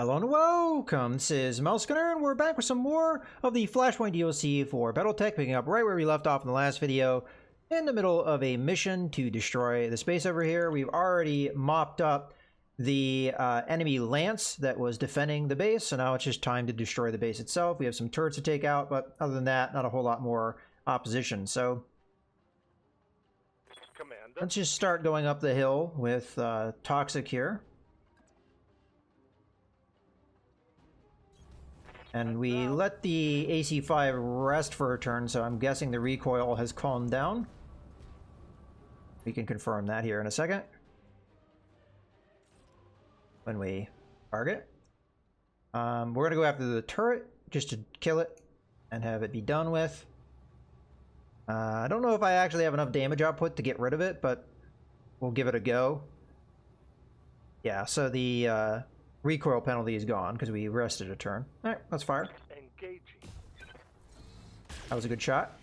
Hello and welcome, this is Mousegunner, and we're back with some more of the Flashpoint DLC for BattleTech, picking up right where we left off in the last video, in the middle of a mission to destroy the space over here. We've already mopped up the enemy lance that was defending the base, so now it's just time to destroy the base itself. We have some turrets to take out, but other than that, not a whole lot more opposition. So Commander, let's just start going up the hill with Toxic here. And we let the AC-5 rest for a turn, so I'm guessing the recoil has calmed down. We can confirm that here in a second. When we target. We're going to go after the turret, just to kill it and have it be done with. I don't know if I actually have enough damage output to get rid of it, but we'll give it a go. Yeah, so the recoil penalty is gone because we rested a turn. All right, let's fire. engaging. That was a good shot.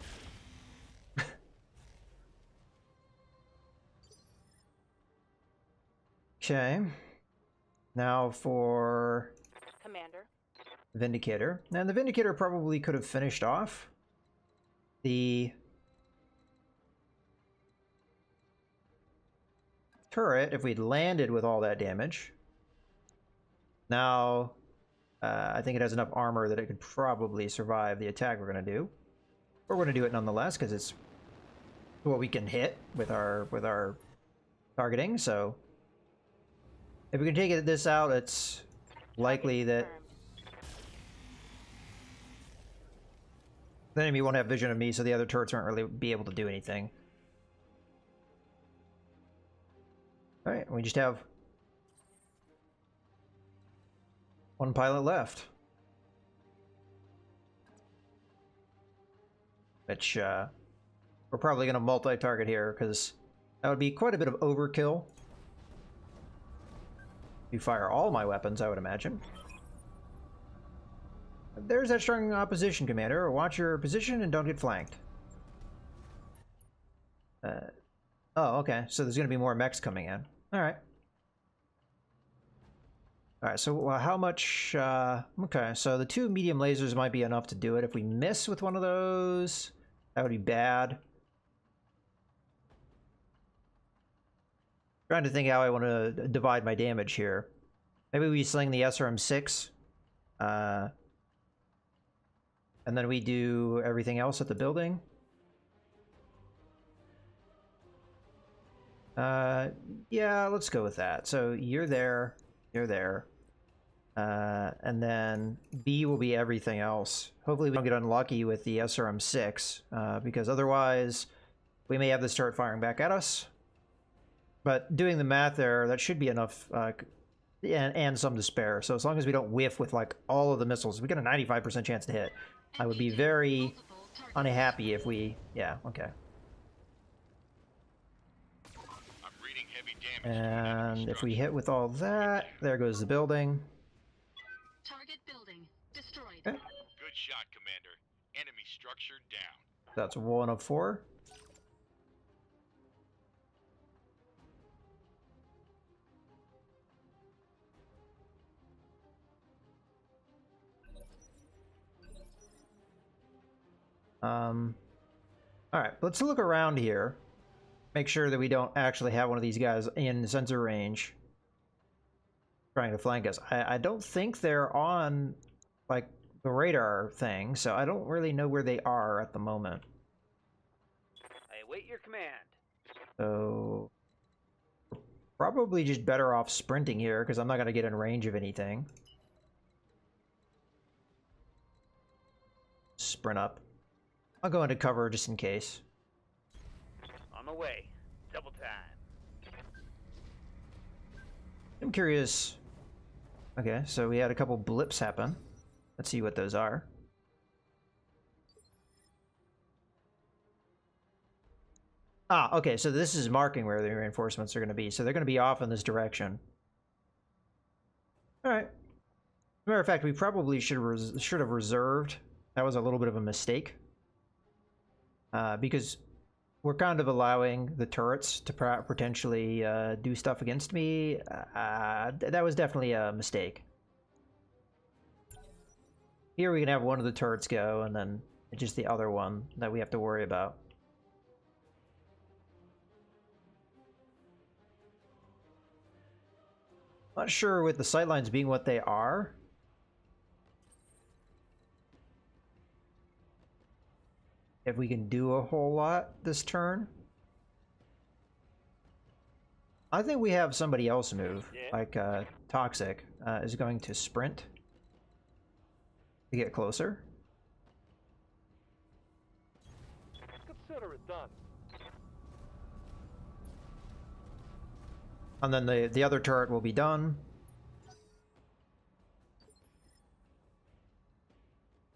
Okay. Now for Commander. Vindicator. And the Vindicator probably could have finished off the turret if we'd landed with all that damage. Now, I think it has enough armor that it could probably survive the attack we're going to do. But we're going to do it nonetheless because it's what we can hit with our targeting. So if we can take this out, it's likely that the enemy won't have vision of me, so the other turrets won't really be able to do anything. All right, we just have one pilot left. Which, we're probably going to multi-target here, because that would be quite a bit of overkill. You fire all my weapons, I would imagine. There's that strong opposition, Commander. Watch your position and don't get flanked. Oh, okay. So there's going to be more mechs coming in. Alright. Alright, so how much... okay, so the 2 medium lasers might be enough to do it. If we miss with one of those, that would be bad. Trying to think how I want to divide my damage here. Maybe we sling the SRM-6. And then we do everything else at the building. Yeah, let's go with that. So you're there. You're there. And then B will be everything else. Hopefully we don't get unlucky with the SRM-6, because otherwise we may have this turret firing back at us. But doing the math there, that should be enough, and some to spare. So as long as we don't whiff with like all of the missiles, we get a 95% chance to hit. I would be very unhappy if we... Yeah, okay. And if we hit with all that, there goes the building. Target building destroyed. Okay. Good shot, Commander. Enemy structure down. That's 1 of 4. Alright, let's look around here. Make sure that we don't actually have one of these guys in sensor range trying to flank us. I don't think they're on, like, the radar thing, so I don't really know where they are at the moment. I await your command. So probably just better off sprinting here, because I'm not going to get in range of anything. Sprint up. I'll go into cover just in case. On the way. Double time. I'm curious. Okay, so we had a couple blips happen. Let's see what those are. Ah, okay, so this is marking where the reinforcements are going to be. So they're going to be off in this direction. All right. As a matter of fact, we probably should have reserved. That was a little bit of a mistake. Because we're kind of allowing the turrets to potentially do stuff against me. That was definitely a mistake. Here we can have one of the turrets go, and then just the other one that we have to worry about. Not sure with the sightlines being what they are. If we can do a whole lot this turn. I think we have somebody else move, like Toxic is going to sprint to get closer. Consider it done. And then the other turret will be done.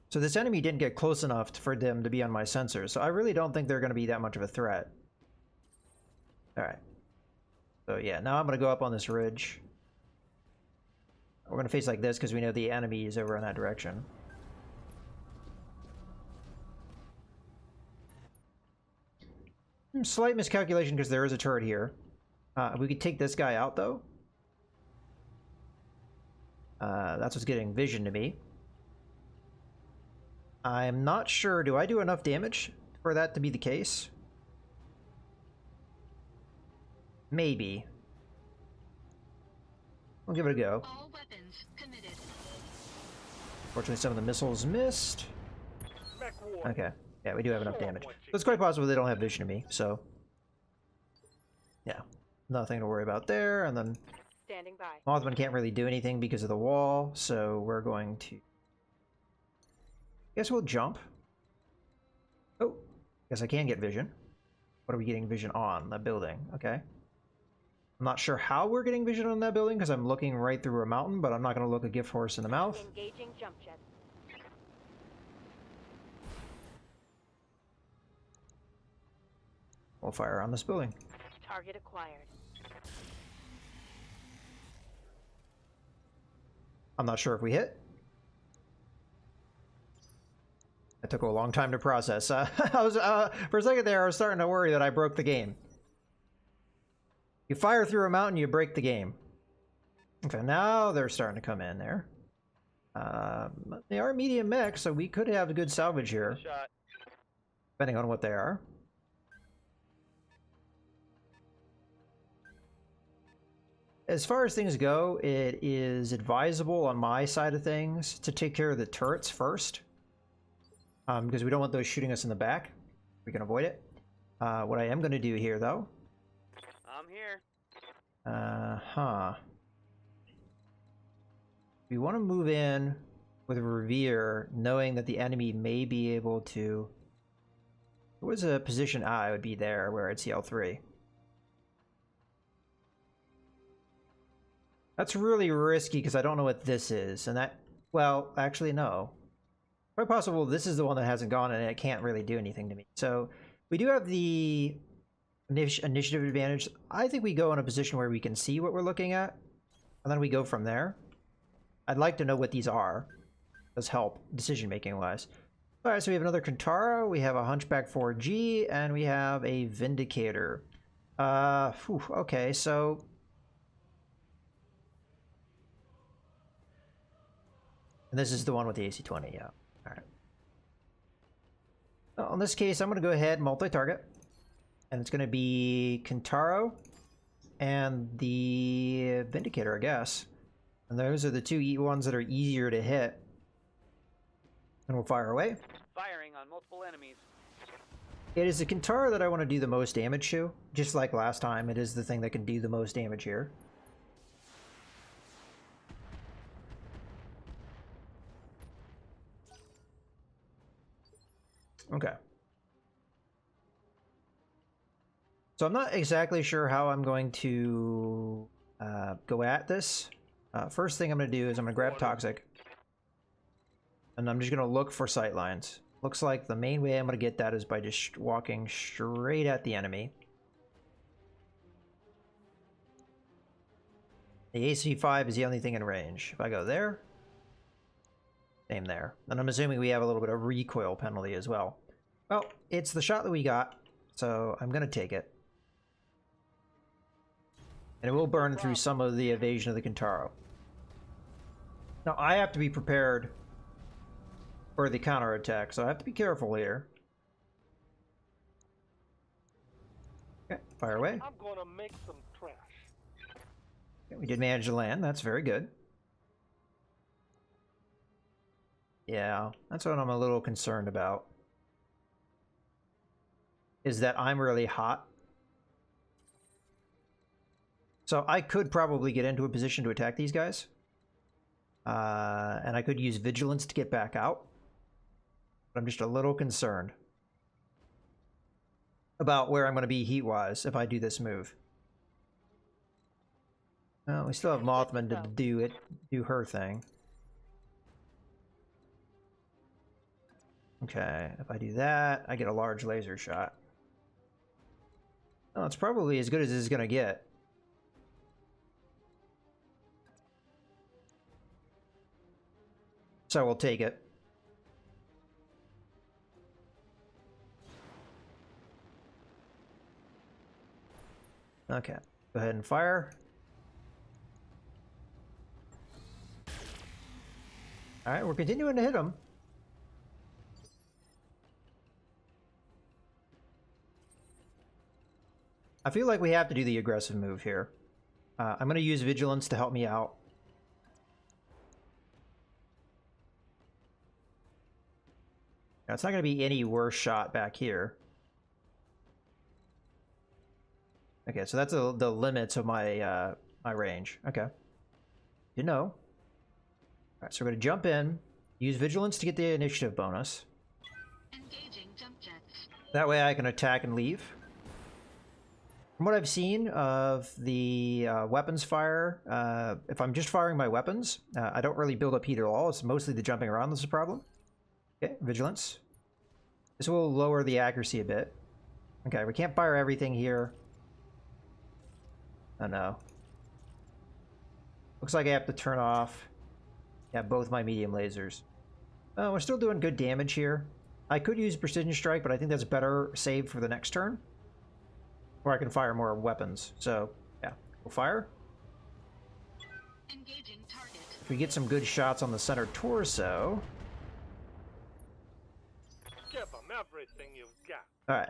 So this enemy didn't get close enough for them to be on my sensors, so I really don't think they're going to be that much of a threat. Alright. So yeah, now I'm going to go up on this ridge. We're going to face like this because we know the enemy is over in that direction. Slight miscalculation because there is a turret here. We could take this guy out though. That's what's getting vision to me. I'm not sure. Do I do enough damage for that to be the case? Maybe. We'll give it a go. All weapons committed. Fortunately, some of the missiles missed. Mech war. Okay. Yeah, we do have enough damage. So it's quite possible they don't have vision of me, so... yeah. Nothing to worry about there, and then... Standing by. Mothman can't really do anything because of the wall, so we're going to... guess we'll jump. Oh, guess I can get vision. What are we getting vision on? That building. Okay. I'm not sure how we're getting vision on that building because I'm looking right through a mountain, but I'm not going to look a gift horse in the mouth. Engaging jump jet. We'll fire on this building. Target acquired. I'm not sure if we hit. It took a long time to process. I was for a second there, I was starting to worry that I broke the game. You fire through a mountain, you break the game. Okay, now they're starting to come in there. They are medium mech, so we could have a good salvage here, Shot. depending on what they are. As far as things go, it is advisable on my side of things to take care of the turrets first. Because we don't want those shooting us in the back. We can avoid it. What I am going to do here, though... I'm here. We want to move in with a Revere, knowing that the enemy may be able to... What was a position I would be there where I'd see L3. That's really risky because I don't know what this is. And that... well, actually, no. Quite possible this is the one that hasn't gone and it can't really do anything to me. So we do have the initiative advantage. I think we go in a position where we can see what we're looking at, and then we go from there. I'd like to know what these are. Does help decision making wise. All right, so we have another Kintaro, we have a Hunchback 4G, and we have a Vindicator. Okay, so and this is the one with the AC-20, yeah. All right. Well, in this case, I'm going to go ahead and multi-target. And it's going to be Kintaro and the Vindicator, I guess. And those are the two ones that are easier to hit. And we'll fire away. Firing on multiple enemies. It is the Kintaro that I want to do the most damage to. Just like last time, it is the thing that can do the most damage here. Okay. So I'm not exactly sure how I'm going to go at this. First thing I'm going to do is I'm going to grab Toxic. And I'm just going to look for sightlines. Looks like the main way I'm going to get that is by just walking straight at the enemy. The AC-5 is the only thing in range. If I go there, same there. And I'm assuming we have a little bit of recoil penalty as well. Well, it's the shot that we got, so I'm going to take it. And it will burn through some of the evasion of the Kintaro. Now, I have to be prepared for the counterattack, so I have to be careful here. Okay, fire away. I'm gonna make some trash. Okay, we did manage to land. That's very good. Yeah, that's what I'm a little concerned about. Is that I'm really hot. So I could probably get into a position to attack these guys. And I could use vigilance to get back out. But I'm just a little concerned about where I'm going to be heat-wise if I do this move. Well, we still have Mothman to do her thing. Okay, if I do that, I get a large laser shot. Oh, it's probably as good as it's going to get. So we'll take it. Okay, go ahead and fire. All right, we're continuing to hit them. I feel like we have to do the aggressive move here. I'm going to use vigilance to help me out. Now, it's not going to be any worse shot back here. Okay, so that's the limits of my my range. Okay, you know. All right, so we're going to jump in, use vigilance to get the initiative bonus. Engaging jump jets. That way I can attack and leave. From what I've seen of the weapons fire, if I'm just firing my weapons, I don't really build up heat at all. It's mostly the jumping around that's a problem. Okay, vigilance. This will lower the accuracy a bit. Okay, we can't fire everything here. Oh no. Looks like I have to turn off, yeah, both my medium lasers. Oh, we're still doing good damage here. I could use precision strike, but I think that's better saved for the next turn. Or I can fire more weapons. So, yeah, we'll fire. Engaging target. If we get some good shots on the center torso. Give them everything you've got. Alright.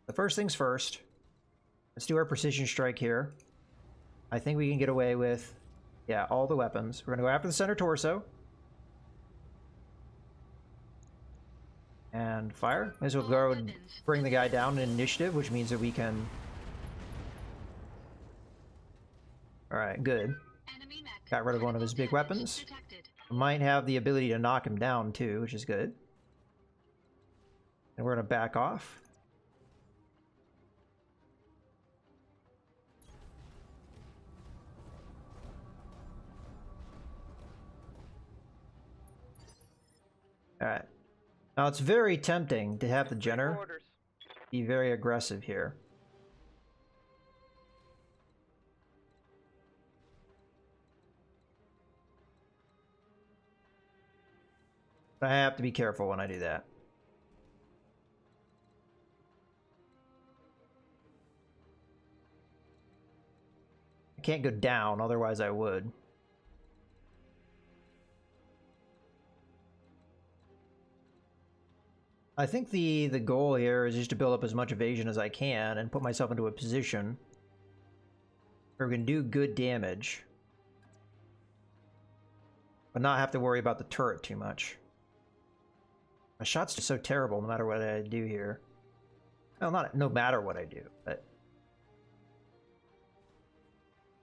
The first things first. Let's do our precision strike here. I think we can get away with, yeah, all the weapons. We're going to go after the center torso. And fire. As we'll go and bring the guy down in initiative, which means that we can... Alright, good. Got rid of one of his big weapons. Might have the ability to knock him down too, which is good. And we're going to back off. Alright. Now it's very tempting to have the Jenner be very aggressive here. But I have to be careful when I do that. I can't go down, otherwise I would. I think the goal here is just to build up as much evasion as I can and put myself into a position where we can do good damage, but not have to worry about the turret too much. My shot's just so terrible no matter what I do here. Well, not no matter what I do, but...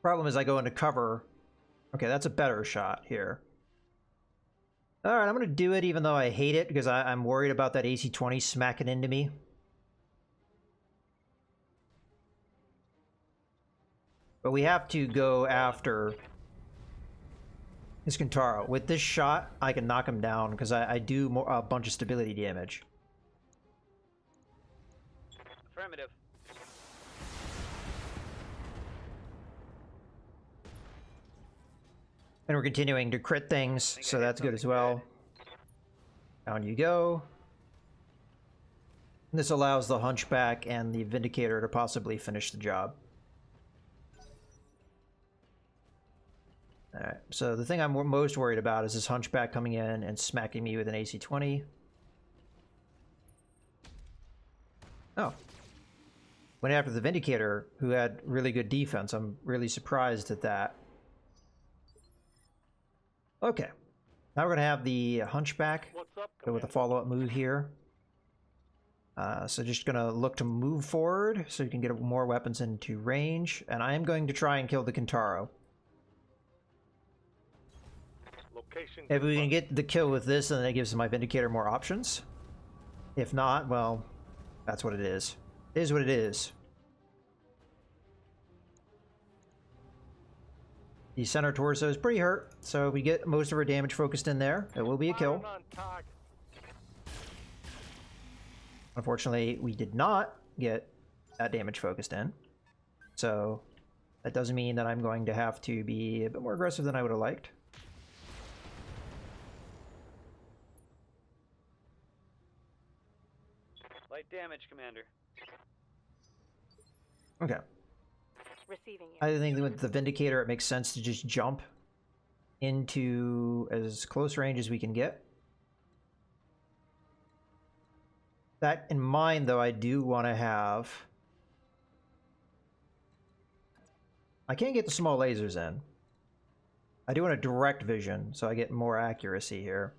Problem is I go into cover. Okay, that's a better shot here. Alright, I'm going to do it even though I hate it because I'm worried about that AC-20 smacking into me. But we have to go after his Kintaro. With this shot, I can knock him down because I do a bunch of stability damage. Affirmative. And we're continuing to crit things, so that's good as well. Down you go. And this allows the Hunchback and the Vindicator to possibly finish the job. Alright, so the thing I'm most worried about is this Hunchback coming in and smacking me with an AC-20. Oh. Went after the Vindicator, who had really good defense. I'm really surprised at that. Okay. Now we're going to have the Hunchback What's up, go with a Commander? follow-up move here. So just going to look to move forward so you can get more weapons into range. And I am going to try and kill the Kintaro. Location If we can confirmed. get the kill with this, then it gives my Vindicator more options. If not, well, that's what it is. It is what it is. The center torso is pretty hurt, so we get most of our damage focused in there. It will be a kill. Firing on target. Unfortunately, we did not get that damage focused in. So that doesn't mean that I'm going to have to be a bit more aggressive than I would have liked. Light damage, Commander. Okay. Receiving you. I think with the Vindicator, it makes sense to just jump into as close range as we can get. That in mind, though, I do want to have... I can't get the small lasers in. I do want a direct vision, so I get more accuracy here.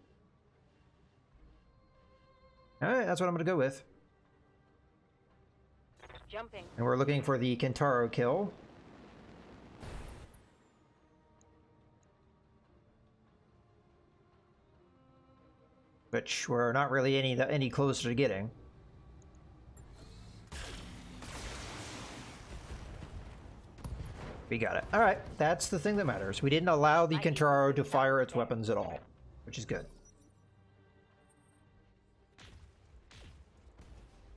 Alright, that's what I'm going to go with. Jumping. And we're looking for the Kintaro kill. Which we're not really any closer to getting. We got it. Alright, that's the thing that matters. We didn't allow the Kintaro to fire its weapons at all, which is good.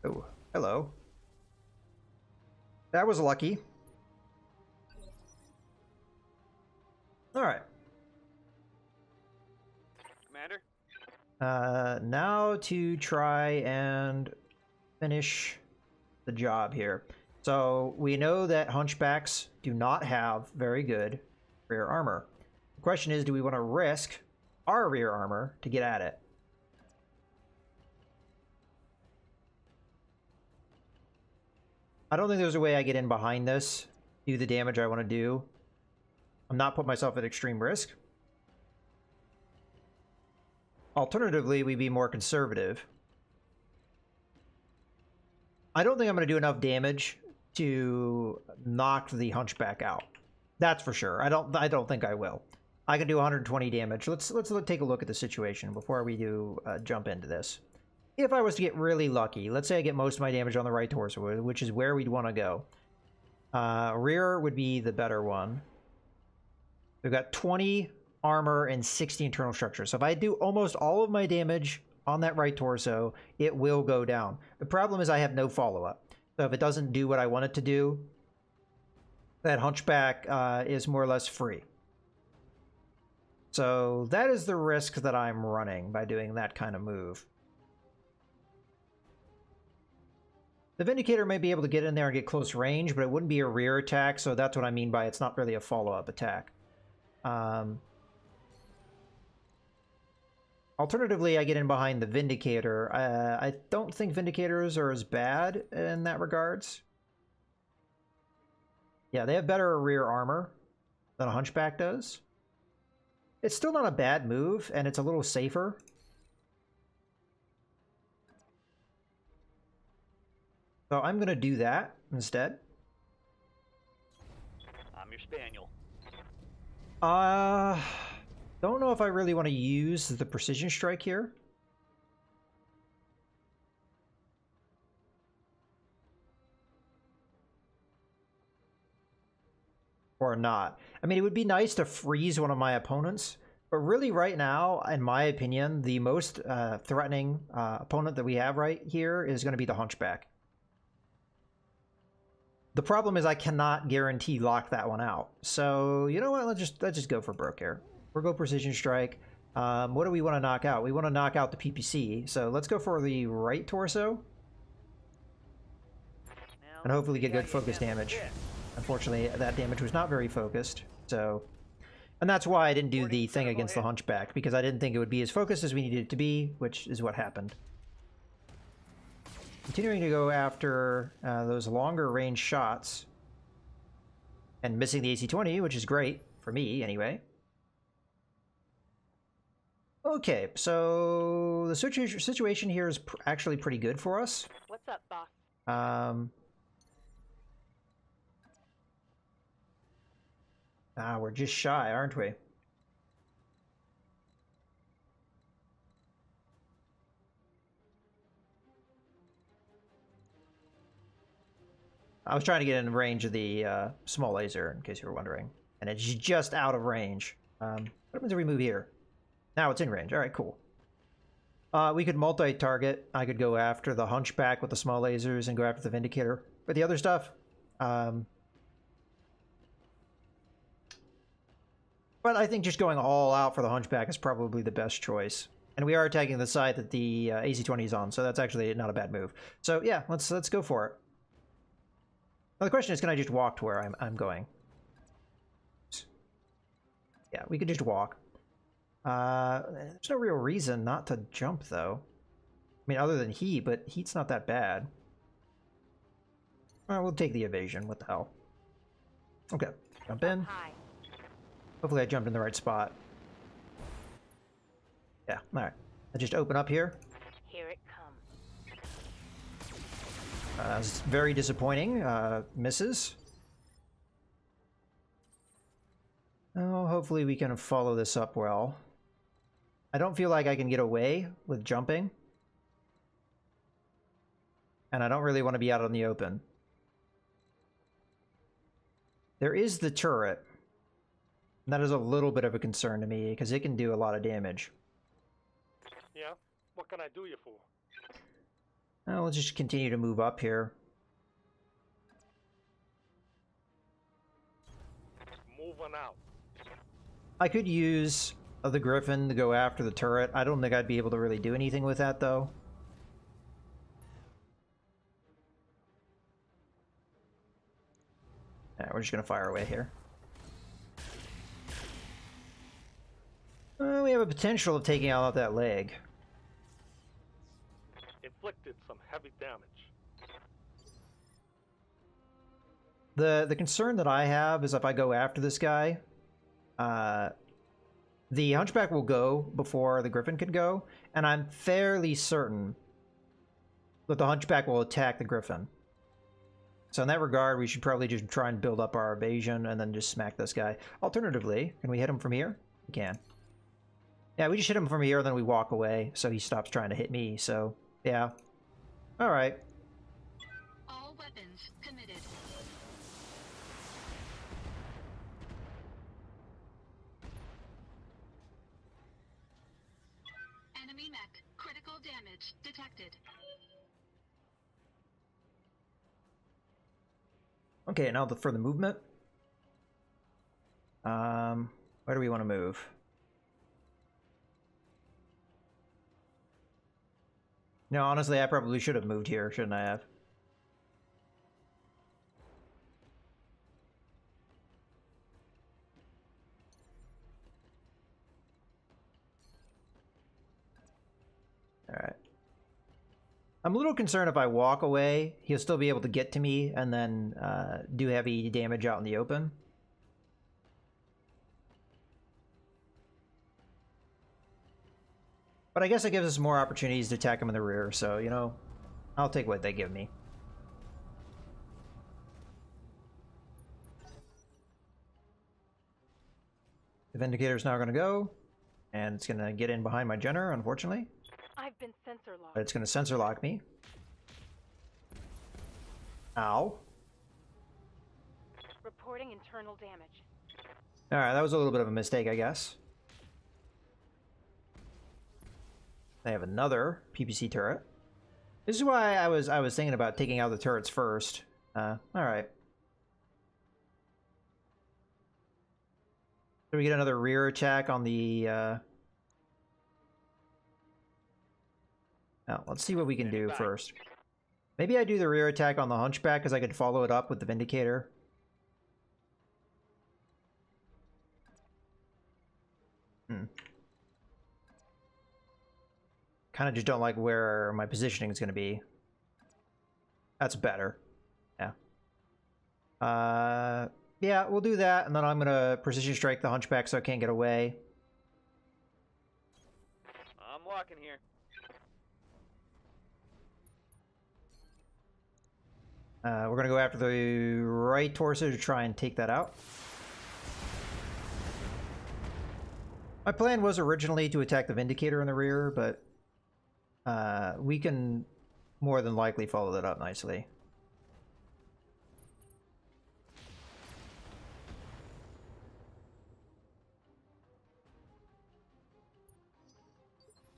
Oh, hello. That was lucky. Alright. Commander? Now to try and finish the job here. So we know that Hunchbacks do not have very good rear armor. The question is, do we want to risk our rear armor to get at it? I don't think there's a way I get in behind this, do the damage I want to do. I'm not putting myself at extreme risk. Alternatively, we'd be more conservative. I don't think I'm going to do enough damage to knock the Hunchback out. That's for sure. I don't think I will. I can do 120 damage. Let's take a look at the situation before we do jump into this. If I was to get really lucky, let's say I get most of my damage on the right torso, which is where we'd want to go. Rear would be the better one. We've got 20 armor and 60 internal structure. So if I do almost all of my damage on that right torso, it will go down. The problem is I have no follow-up. So if it doesn't do what I want it to do, that Hunchback is more or less free. So that is the risk that I'm running by doing that kind of move. The Vindicator may be able to get in there and get close range, but it wouldn't be a rear attack, so that's what I mean by it's not really a follow-up attack. Alternatively, I get in behind the Vindicator. I don't think Vindicators are as bad in that regards. Yeah, they have better rear armor than a Hunchback does. It's still not a bad move, and it's a little safer. So I'm going to do that instead. I'm your spaniel. Don't know if I really want to use the precision strike here. Or not. I mean, it would be nice to freeze one of my opponents, but really right now, in my opinion, the most threatening opponent that we have right here is going to be the Hunchback. The problem is I cannot guarantee lock that one out. So, you know what? Let's just go for broke here. We'll go precision strike. What do we want to knock out? We want to knock out the PPC. So let's go for the right torso. And hopefully get good focus damage. Unfortunately, that damage was not very focused. So And that's why I didn't do the thing against the Hunchback, because I didn't think it would be as focused as we needed it to be, which is what happened. Continuing to go after those longer range shots. And missing the AC-20, which is great, for me anyway. Okay, so the situation here is actually pretty good for us. What's up, boss? We're just shy, aren't we? I was trying to get in range of the small laser, in case you were wondering. And it's just out of range. What happens if we move here? Now it's in range. All right, cool. We could multi-target. I could go after the Hunchback with the small lasers and go after the Vindicator. But the other stuff... But I think just going all out for the Hunchback is probably the best choice. And we are attacking the side that the AC-20 is on, so that's actually not a bad move. So yeah, let's go for it. Now the question is, can I just walk to where I'm going? Yeah, we could just walk. There's no real reason not to jump, though. I mean, other than heat, but heat's not that bad. We'll take the evasion. What the hell? Okay, jump in. Hi. Hopefully I jumped in the right spot. Yeah, alright. I just open up here. Here it comes. It's very disappointing. Misses. Oh, hopefully we can follow this up well. I don't feel like I can get away with jumping. And I don't really want to be out on the open. There is the turret. And that is a little bit of a concern to me, because it can do a lot of damage. Yeah? What can I do you for? Well, let's just continue to move up here. Moving out. I could use the Griffin to go after the turret. I don't think I'd be able to really do anything with that, though. Alright, we're just gonna fire away here. We have a potential of taking out that leg. Inflicted some heavy damage. The concern that I have is if I go after this guy, the Hunchback will go before the Griffin can go, and I'm fairly certain that the Hunchback will attack the Griffin. So in that regard, we should probably just try and build up our evasion and then just smack this guy. Alternatively, can we hit him from here? We can. Yeah, we just hit him from here, and then we walk away, so he stops trying to hit me, so, yeah. Alright. All weapons committed. Enemy mech. Critical damage detected. Okay, now for the movement. Where do we want to move? No, honestly, I probably should have moved here, shouldn't I have? Alright. I'm a little concerned if I walk away, he'll still be able to get to me and then do heavy damage out in the open. But I guess it gives us more opportunities to attack him in the rear, so, you know, I'll take what they give me. The Vindicator's now going to go, and it's going to get in behind my Jenner, unfortunately. I've been sensor locked. But it's going to sensor lock me. Ow. Reporting internal damage. Alright, that was a little bit of a mistake, I guess. They have another PPC turret. This is why I was thinking about taking out the turrets first. Alright. So we get another rear attack on the Now, let's see what we can do first. Maybe I do the rear attack on the Hunchback because I could follow it up with the Vindicator. Kind of just don't like where my positioning is going to be. That's better. Yeah. Yeah, we'll do that, and then I'm going to precision strike the Hunchback so I can't get away. I'm walking here. We're going to go after the right torso to try and take that out. My plan was originally to attack the Vindicator in the rear, but we can more than likely follow that up nicely.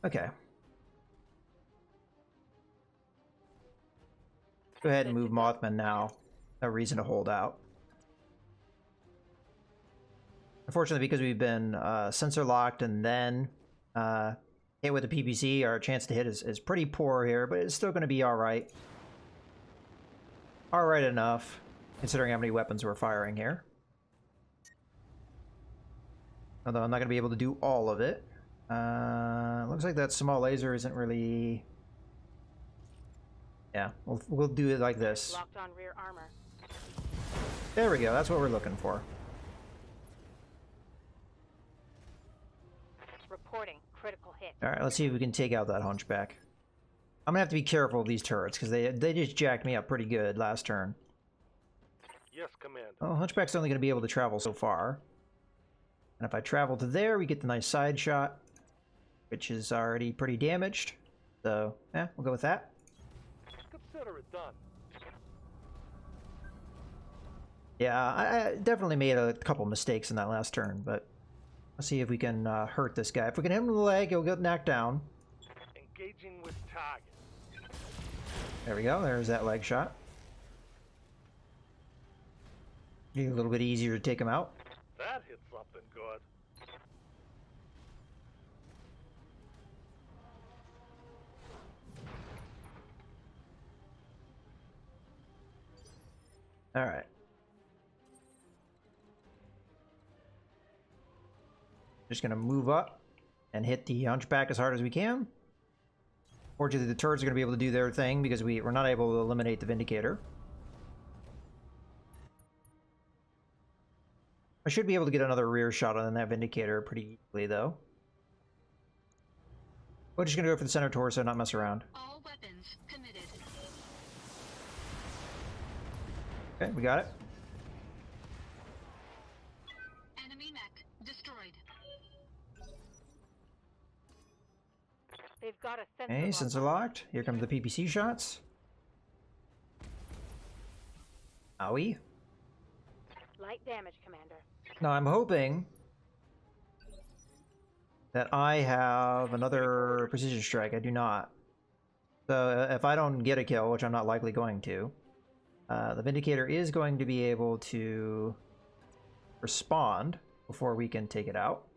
Okay. Go ahead and move Mothman now. No reason to hold out. Unfortunately, because we've been sensor locked and then hit with the PPC, our chance to hit is pretty poor here, but it's still going to be alright. Alright enough, considering how many weapons we're firing here. Although I'm not going to be able to do all of it. Looks like that small laser isn't really... Yeah, we'll do it like this. Locked on rear armor. There we go, that's what we're looking for. Reporting critical hit. Alright, let's see if we can take out that Hunchback. I'm gonna have to be careful of these turrets, because they just jacked me up pretty good last turn. Yes, Commander. Oh, Hunchback's only gonna be able to travel so far. And if I travel to there, we get the nice side shot, which is already pretty damaged. So, yeah, we'll go with that. Consider it done. Yeah, I definitely made a couple mistakes in that last turn, but let's see if we can hurt this guy. If we can hit him in the leg, he'll get knocked down. Engaging with target. There we go, there's that leg shot. Be a little bit easier to take him out. That hit something good. Alright. Just gonna move up and hit the Hunchback as hard as we can. Fortunately, the turrets are gonna be able to do their thing because we're not able to eliminate the Vindicator. I should be able to get another rear shot on that Vindicator pretty easily, though. We're just gonna go for the center torso, not mess around. All weapons committed. Okay, we got it. Enemy mech destroyed. They've got a sensor. Okay, lock sensor on. locked. Here come the PPC shots. Owie. Light damage, Commander. Now I'm hoping that I have another precision strike. I do not. So if I don't get a kill, which I'm not likely going to, the Vindicator is going to be able to respond before we can take it out.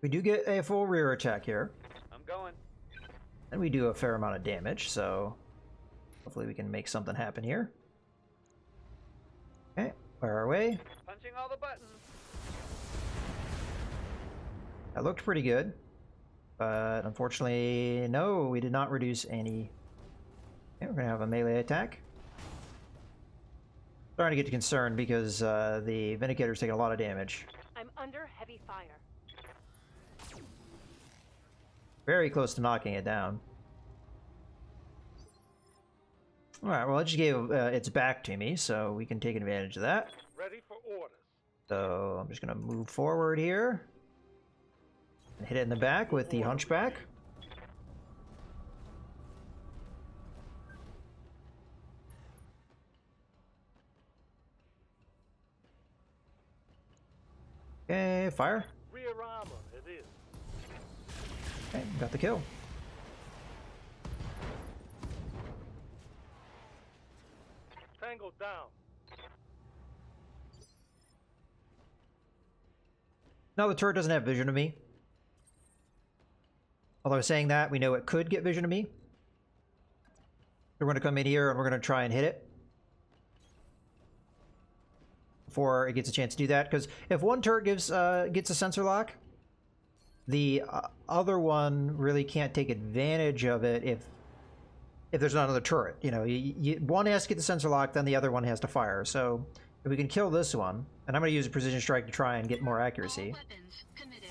We do get a full rear attack here. I'm going. And we do a fair amount of damage, so hopefully we can make something happen here. Okay, fire away. Punching all the buttons. That looked pretty good. But unfortunately, no, we did not reduce any. Okay, we're going to have a melee attack. Starting to get concerned because the Vindicator's taking a lot of damage. I'm under heavy fire. Very close to knocking it down. Alright, well, it just gave its back to me, so we can take advantage of that. Ready for orders. So I'm just going to move forward here. And hit it in the back with the Hunchback. Okay, fire. Rear armor, it is. Okay, got the kill. Tango down. No, the turret doesn't have vision of me. Although saying that, we know it could get vision of me. We're going to come in here and we're going to try and hit it. before it gets a chance to do that. Because if one turret gets a sensor lock, the other one really can't take advantage of it if there's not another turret. You know, one has to get the sensor lock, then the other one has to fire. So if we can kill this one, and I'm going to use a precision strike to try and get more accuracy. All weapons committed.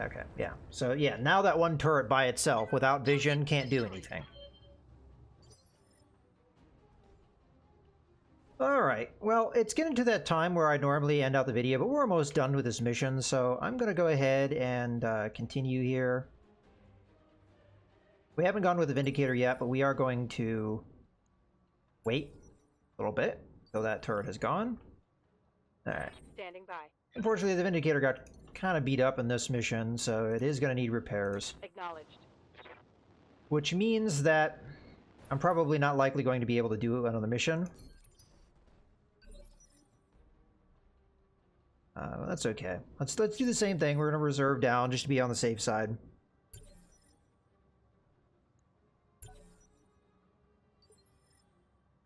Okay, yeah. So yeah, now that one turret by itself, without vision, can't do anything. Alright, well, it's getting to that time where I normally end out the video, but we're almost done with this mission, so I'm going to go ahead and continue here. We haven't gone with the Vindicator yet, but we are going to wait a little bit until that turret has gone. Alright. Standing by. Unfortunately, the Vindicator got kind of beat up in this mission, so it is going to need repairs. Acknowledged. Which means that I'm probably not likely going to be able to do another mission. That's okay. Let's do the same thing. We're going to reserve down just to be on the safe side.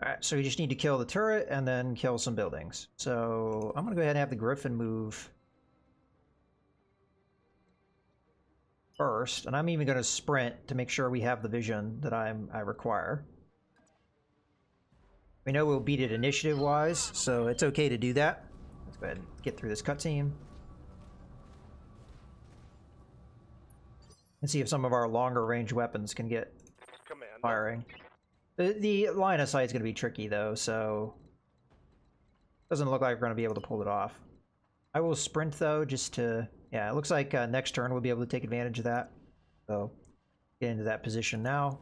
Alright, so we just need to kill the turret and then kill some buildings. So I'm going to go ahead and have the Griffin move first, and I'm even going to sprint to make sure we have the vision that I require. We know we'll beat it initiative-wise, so it's okay to do that. Let's go ahead and get through this cutscene. And see if some of our longer-range weapons can get Commander. firing. The line of sight is going to be tricky, though, so doesn't look like we're going to be able to pull it off. I will sprint, though, just to... Yeah, it looks like next turn we'll be able to take advantage of that. So, get into that position now.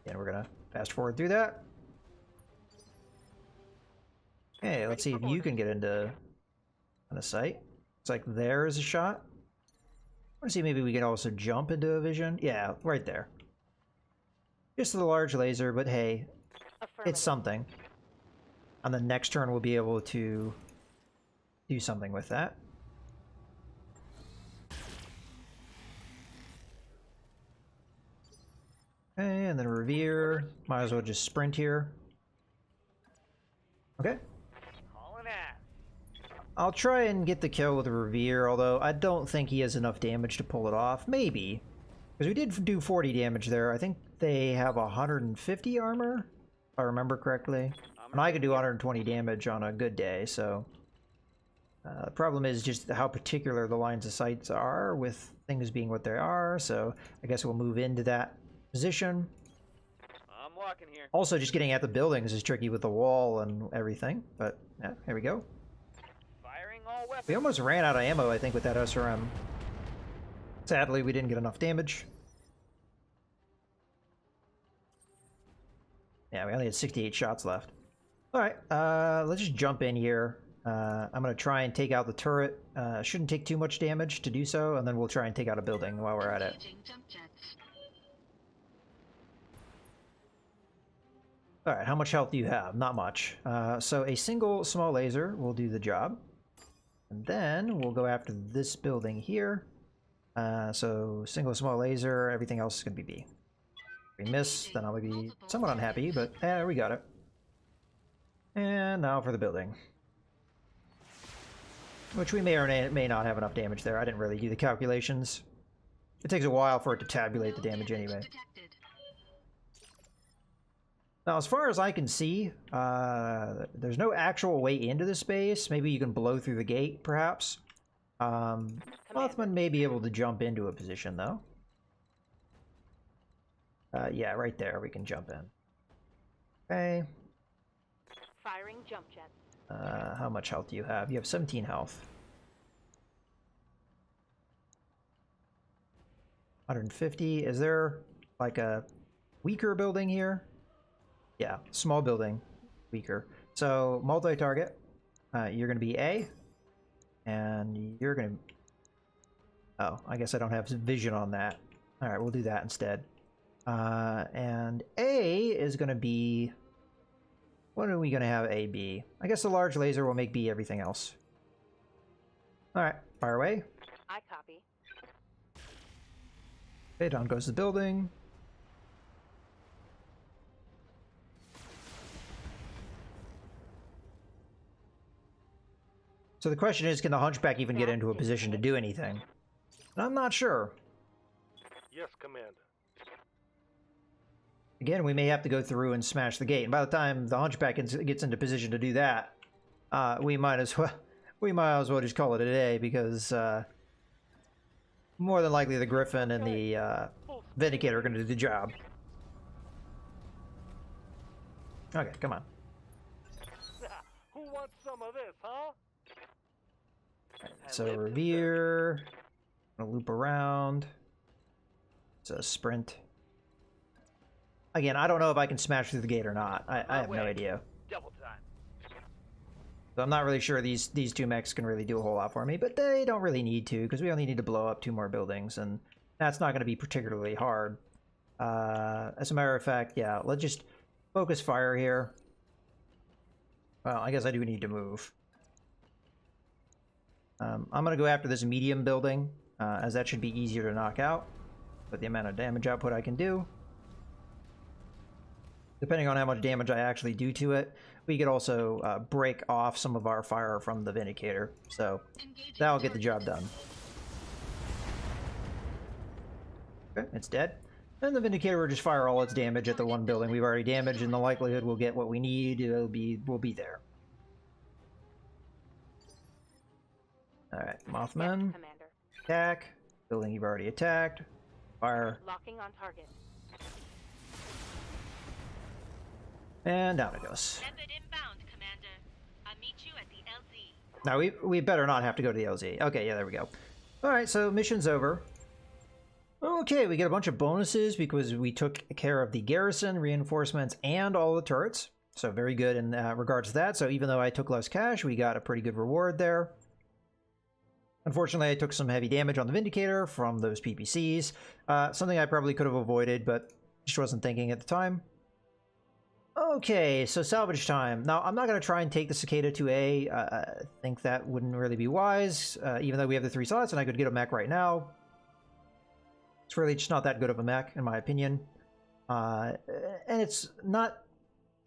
And we're going to fast forward through that. Okay, let's see if you can get into a sight. Looks like there is a shot. I want to see maybe we can also jump into a vision. Yeah, right there. Just a large laser, but hey, it's something. On the next turn, we'll be able to do something with that. Okay, and then Revere. Might as well just sprint here. Okay. Calling out. I'll try and get the kill with Revere, although I don't think he has enough damage to pull it off. Maybe. Because we did do 40 damage there. I think they have 150 armor, if I remember correctly. And I could do 120 damage on a good day, so... the problem is just how particular the lines of sights are with things being what they are, so I guess we'll move into that position. I'm walking here. Also, just getting at the buildings is tricky with the wall and everything, but yeah, here we go. Firing all weapons. We almost ran out of ammo, I think, with that SRM. Sadly, we didn't get enough damage. Yeah, we only had 68 shots left. Alright, let's just jump in here. I'm going to try and take out the turret. Shouldn't take too much damage to do so, and then we'll try and take out a building while we're at it. Engaging jump jets. Alright, how much health do you have? Not much. So a single small laser will do the job. And then we'll go after this building here. So single small laser, everything else is going to be B. If we miss, then I'll be somewhat unhappy, but we got it. And now for the building. Which we may or may not have enough damage there. I didn't really do the calculations. It takes a while for it to tabulate the damage anyway. Detected. Now, as far as I can see, there's no actual way into the space. Maybe you can blow through the gate, perhaps. Mothman may be able to jump into a position, though. Yeah, right there, we can jump in. Okay. Firing jump jets. How much health do you have? You have 17 health. 150. Is there, like, a weaker building here? Yeah, small building. Weaker. So, multi-target. You're going to be A. And you're going to... Oh, I guess I don't have vision on that. Alright, we'll do that instead. And A is going to be... What are we going to have A be? I guess the large laser will make B everything else. Alright, fire away. I copy. Okay, down goes the building. So the question is, can the Hunchback even get into a position to do anything? And I'm not sure. Yes, Commander. Again, we may have to go through and smash the gate. And by the time the Hunchback gets into position to do that, we might as well just call it a day, because more than likely the Griffin and the Vindicator are going to do the job. Okay, come on. Who wants some of this, huh? So Revere, gonna loop around. It's a sprint. Again, I don't know if I can smash through the gate or not. I have no idea. Double time. So I'm not really sure these two mechs can really do a whole lot for me, but they don't really need to, because we only need to blow up 2 more buildings, and that's not going to be particularly hard. As a matter of fact, yeah, let's just focus fire here. Well, I guess I do need to move. I'm going to go after this medium building, as that should be easier to knock out with the amount of damage output I can do. Depending on how much damage I actually do to it, we could also break off some of our fire from the Vindicator, so that'll get the job done. Okay, it's dead. And the Vindicator will just fire all its damage at the one building we've already damaged, and the likelihood we'll get what we need we'll be there. Alright, Mothman. Yes, Commander. Attack. Building you've already attacked. Fire. Locking on target. And down it goes. Method inbound, Commander. I'll meet you at the LZ. Now we better not have to go to the LZ. Okay, yeah, there we go. Alright, so mission's over. Okay, we get a bunch of bonuses because we took care of the garrison, reinforcements, and all the turrets. So very good in regards to that. So even though I took less cash, we got a pretty good reward there. Unfortunately, I took some heavy damage on the Vindicator from those PPCs. Something I probably could have avoided, but just wasn't thinking at the time. Okay, so salvage time. Now, I'm not going to try and take the Cicada 2A. I think that wouldn't really be wise, even though we have the 3 slots and I could get a mech right now. It's really just not that good of a mech, in my opinion. And it's not...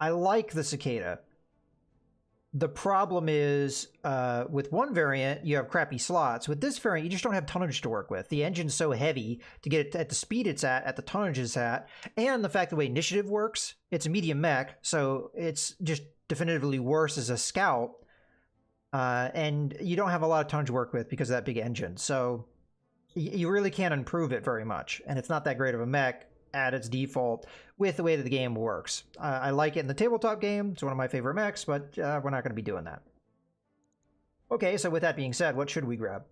I like the Cicada. The problem is, with one variant, you have crappy slots. With this variant, you just don't have tonnage to work with. The engine's so heavy to get it at the speed it's at the tonnage it's at, and the fact the way initiative works, it's a medium mech, so it's just definitively worse as a scout. And you don't have a lot of tonnage to work with because of that big engine. So you really can't improve it very much, and it's not that great of a mech at its default with the way that the game works. I like it in the tabletop game. It's one of my favorite mechs, but we're not going to be doing that. Okay, so with that being said, what should we grab?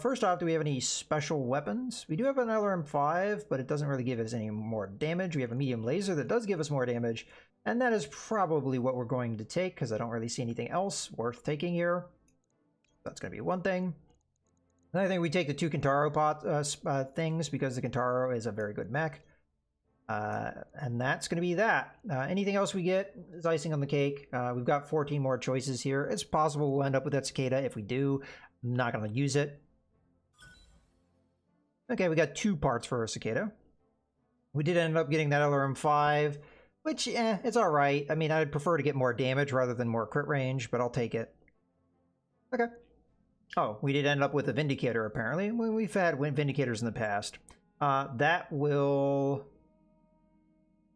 First off, do we have any special weapons? We do have an LRM-5, but it doesn't really give us any more damage. We have a medium laser that does give us more damage, and that is probably what we're going to take, because I don't really see anything else worth taking here. That's going to be one thing. And I think we take the 2 Kintaro things, because the Kintaro is a very good mech. And that's going to be that. Anything else we get is icing on the cake. We've got 14 more choices here. It's possible we'll end up with that Cicada. If we do, I'm not going to use it. Okay, we got 2 parts for a Cicada. We did end up getting that LRM-5, which, it's alright. I mean, I'd prefer to get more damage rather than more crit range, but I'll take it. Okay. Oh, we did end up with a Vindicator, apparently. We've had Vindicators in the past. That will...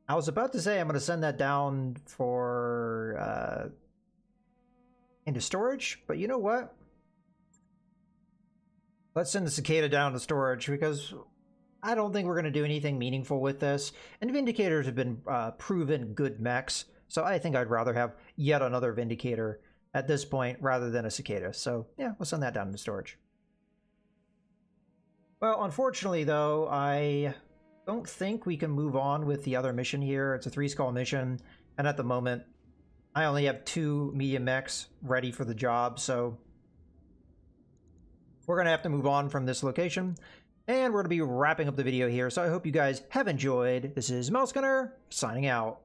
I was about to say I'm going to send that down for... into storage, but you know what? Let's send the Cicada down to storage, because I don't think we're going to do anything meaningful with this. And Vindicators have been proven good mechs, so I think I'd rather have yet another Vindicator at this point rather than a Cicada. So yeah, we'll send that down into storage. Well, unfortunately though, I don't think we can move on with the other mission here. It's a 3-skull mission, and at the moment I only have 2 medium mechs ready for the job, so we're gonna have to move on from this location, and we're gonna be wrapping up the video here. So I hope you guys have enjoyed. This is Mouse Gunner signing out.